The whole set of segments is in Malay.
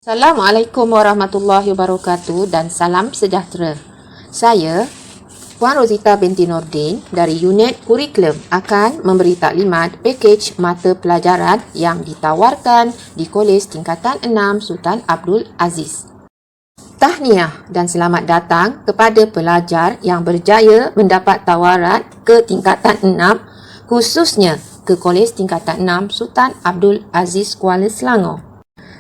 Assalamualaikum warahmatullahi wabarakatuh dan salam sejahtera. Saya, Puan Rozita binti Nordin dari Unit Kurikulum akan memberi taklimat pakej mata pelajaran yang ditawarkan di Kolej Tingkatan 6 Sultan Abdul Aziz. Tahniah dan selamat datang kepada pelajar yang berjaya mendapat tawaran ke Tingkatan 6 khususnya ke Kolej Tingkatan 6 Sultan Abdul Aziz Kuala Selangor.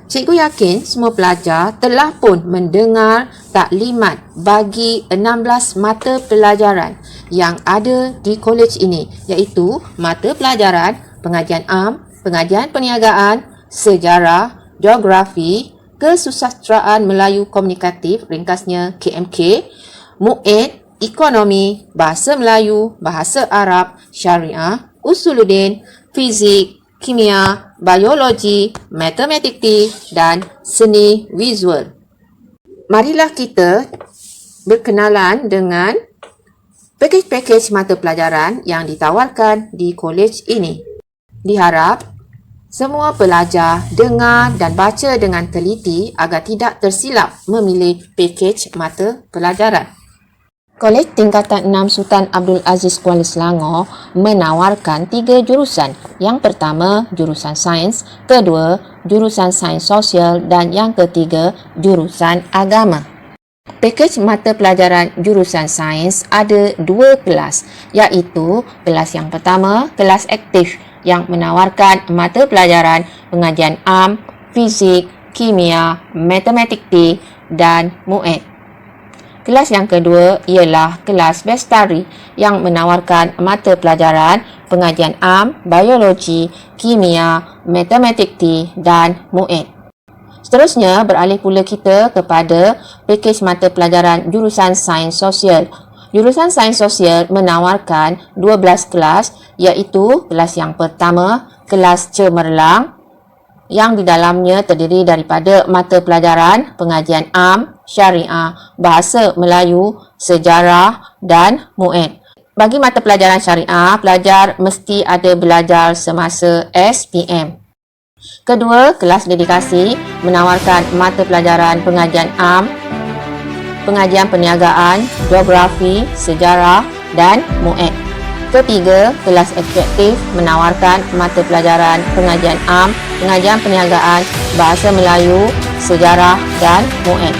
Cikgu yakin semua pelajar telah pun mendengar taklimat bagi 16 mata pelajaran yang ada di kolej ini, iaitu mata pelajaran pengajian am, pengajian perniagaan, sejarah, geografi, kesusasteraan Melayu komunikatif ringkasnya KMK, MUID, ekonomi, bahasa Melayu, bahasa Arab, syariah, usuluddin, fizik, kimia, biologi, matematik dan seni visual. Marilah kita berkenalan dengan pakej-pakej mata pelajaran yang ditawarkan di kolej ini. Diharap semua pelajar dengar dan baca dengan teliti agar tidak tersilap memilih pakej mata pelajaran. Kolej Tingkatan 6 Sultan Abdul Aziz Kuala Selangor menawarkan 3 jurusan. Yang pertama, jurusan sains, kedua, jurusan sains sosial dan yang ketiga, jurusan agama. Pakej mata pelajaran jurusan sains ada 2 kelas, iaitu kelas yang pertama, kelas aktif yang menawarkan mata pelajaran pengajian am, fizik, kimia, matematik dan MUID. Kelas yang kedua ialah kelas bestari yang menawarkan mata pelajaran pengajian am, biologi, kimia, matematik dan MUID. Seterusnya beralih pula kita kepada pakej mata pelajaran jurusan sains sosial. Jurusan sains sosial menawarkan 12 kelas, iaitu kelas yang pertama, kelas cemerlang yang di dalamnya terdiri daripada mata pelajaran pengajian am, syariah, bahasa Melayu, sejarah dan MUID. Bagi mata pelajaran syariah, pelajar mesti ada belajar semasa SPM. Kedua, kelas dedikasi menawarkan mata pelajaran pengajian am, pengajian perniagaan, geografi, sejarah dan MUID. Ketiga, kelas efektif menawarkan mata pelajaran pengajian am, pengajian perniagaan, bahasa Melayu, sejarah dan MUID.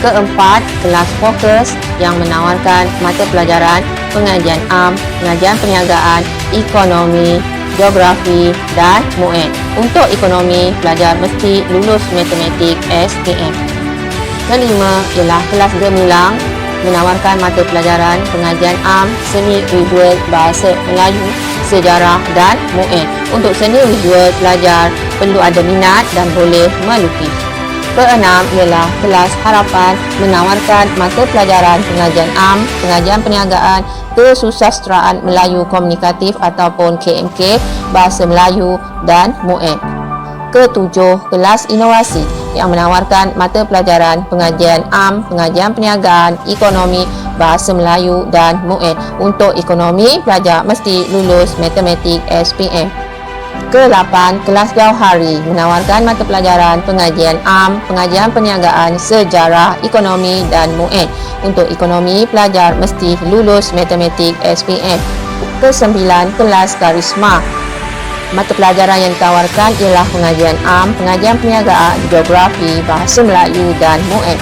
Keempat, kelas fokus yang menawarkan mata pelajaran pengajian am, pengajian perniagaan, ekonomi, geografi dan MUID. Untuk ekonomi, pelajar mesti lulus matematik SPM. Kelima ialah kelas gemilang menawarkan mata pelajaran pengajian am, seni visual, bahasa Melayu, sejarah dan MUID. Untuk seni visual, pelajar perlu ada minat dan boleh melukis. Keenam ialah kelas harapan menawarkan mata pelajaran pengajian am, pengajian perniagaan, kesusasteraan Melayu komunikatif ataupun KMK, bahasa Melayu dan MUID. Ketujuh, kelas inovasi yang menawarkan mata pelajaran pengajian am, pengajian perniagaan, ekonomi, bahasa Melayu dan MUID. Untuk ekonomi, pelajar mesti lulus matematik SPM. Ke-8, kelas jauhari menawarkan mata pelajaran pengajian am, pengajian perniagaan, sejarah, ekonomi dan MUID. Untuk ekonomi, pelajar mesti lulus matematik SPM. Ke-9, kelas karisma. Mata pelajaran yang ditawarkan ialah pengajian am, pengajian perniagaan, geografi, bahasa Melayu dan MUID.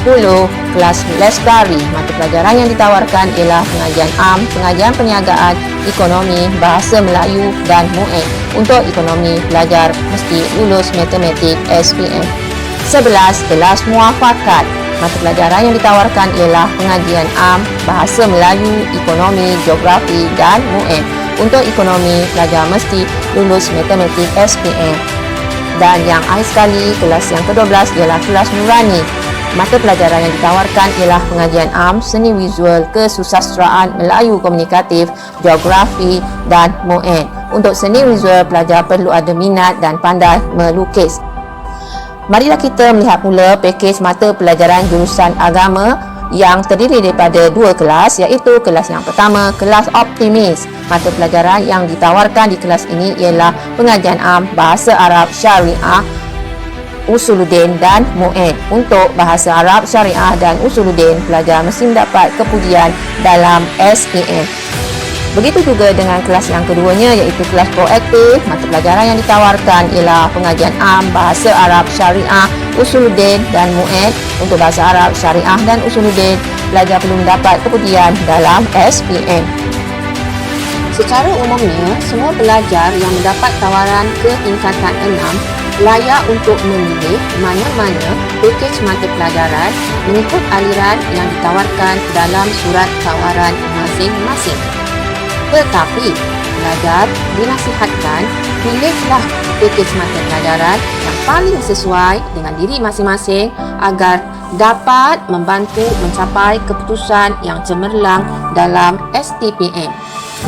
10. Kelas lestari. Mata pelajaran yang ditawarkan ialah pengajian am, pengajian perniagaan, ekonomi, bahasa Melayu dan MUID. Untuk ekonomi, pelajar mesti lulus matematik SPM. 11. Kelas muafakat. Mata pelajaran yang ditawarkan ialah pengajian am, bahasa Melayu, ekonomi, geografi dan MUID. Untuk ekonomi, pelajar mesti lulus matematik SPM. Dan yang akhir sekali, kelas yang ke-12 ialah kelas nurani. Mata pelajaran yang ditawarkan ialah pengajian am, seni visual, kesusasteraan Melayu komunikatif, geografi dan MUID. Untuk seni visual, pelajar perlu ada minat dan pandai melukis. Marilah kita melihat pula pakej mata pelajaran jurusan agama yang terdiri daripada 2 kelas, iaitu kelas yang pertama, kelas optimis. Mata pelajaran yang ditawarkan di kelas ini ialah pengajian am, bahasa Arab, syariah, Usuluddin dan Mu'in. Untuk bahasa Arab Syariah dan Usuluddin, pelajar mesti mendapat kepujian dalam SPM. Begitu juga dengan kelas yang keduanya, iaitu kelas proaktif. Mata pelajaran yang ditawarkan ialah pengajian am, bahasa Arab Syariah, Usuluddin dan Mu'in. Untuk bahasa Arab Syariah dan Usuluddin, pelajar perlu mendapat kepujian dalam SPM. Secara umumnya, semua pelajar yang mendapat tawaran ke tingkatan 6 layak untuk memilih mana-mana pakej mata pelajaran mengikut aliran yang ditawarkan dalam surat tawaran masing-masing. Tetapi, pelajar dinasihatkan pilihlah pakej mata pelajaran yang paling sesuai dengan diri masing-masing agar dapat membantu mencapai keputusan yang cemerlang dalam STPM.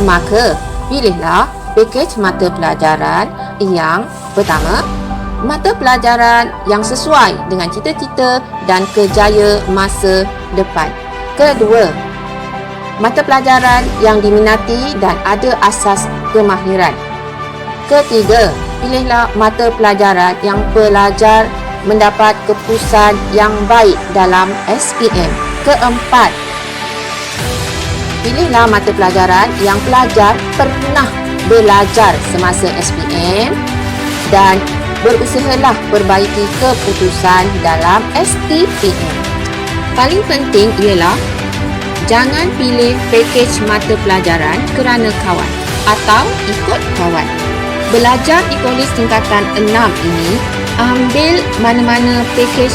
Maka, pilihlah pakej mata pelajaran yang pertama, mata pelajaran yang sesuai dengan cita-cita dan kerjaya masa depan. Kedua, mata pelajaran yang diminati dan ada asas kemahiran. Ketiga, pilihlah mata pelajaran yang pelajar mendapat keputusan yang baik dalam SPM. Keempat, pilihlah mata pelajaran yang pelajar pernah belajar semasa SPM dan berusahalah perbaiki keputusan dalam STPM. Paling penting ialah jangan pilih pakej mata pelajaran kerana kawan atau ikut kawan. Belajar di kolej tingkatan 6 ini, ambil mana-mana pakej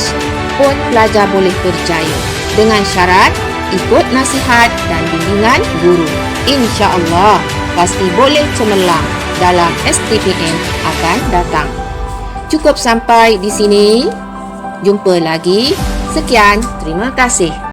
pun pelajar boleh berjaya dengan syarat ikut nasihat dan bimbingan guru. InsyaAllah pasti boleh cemerlang dalam STPM akan datang. Cukup sampai di sini. Jumpa lagi. Sekian. Terima kasih.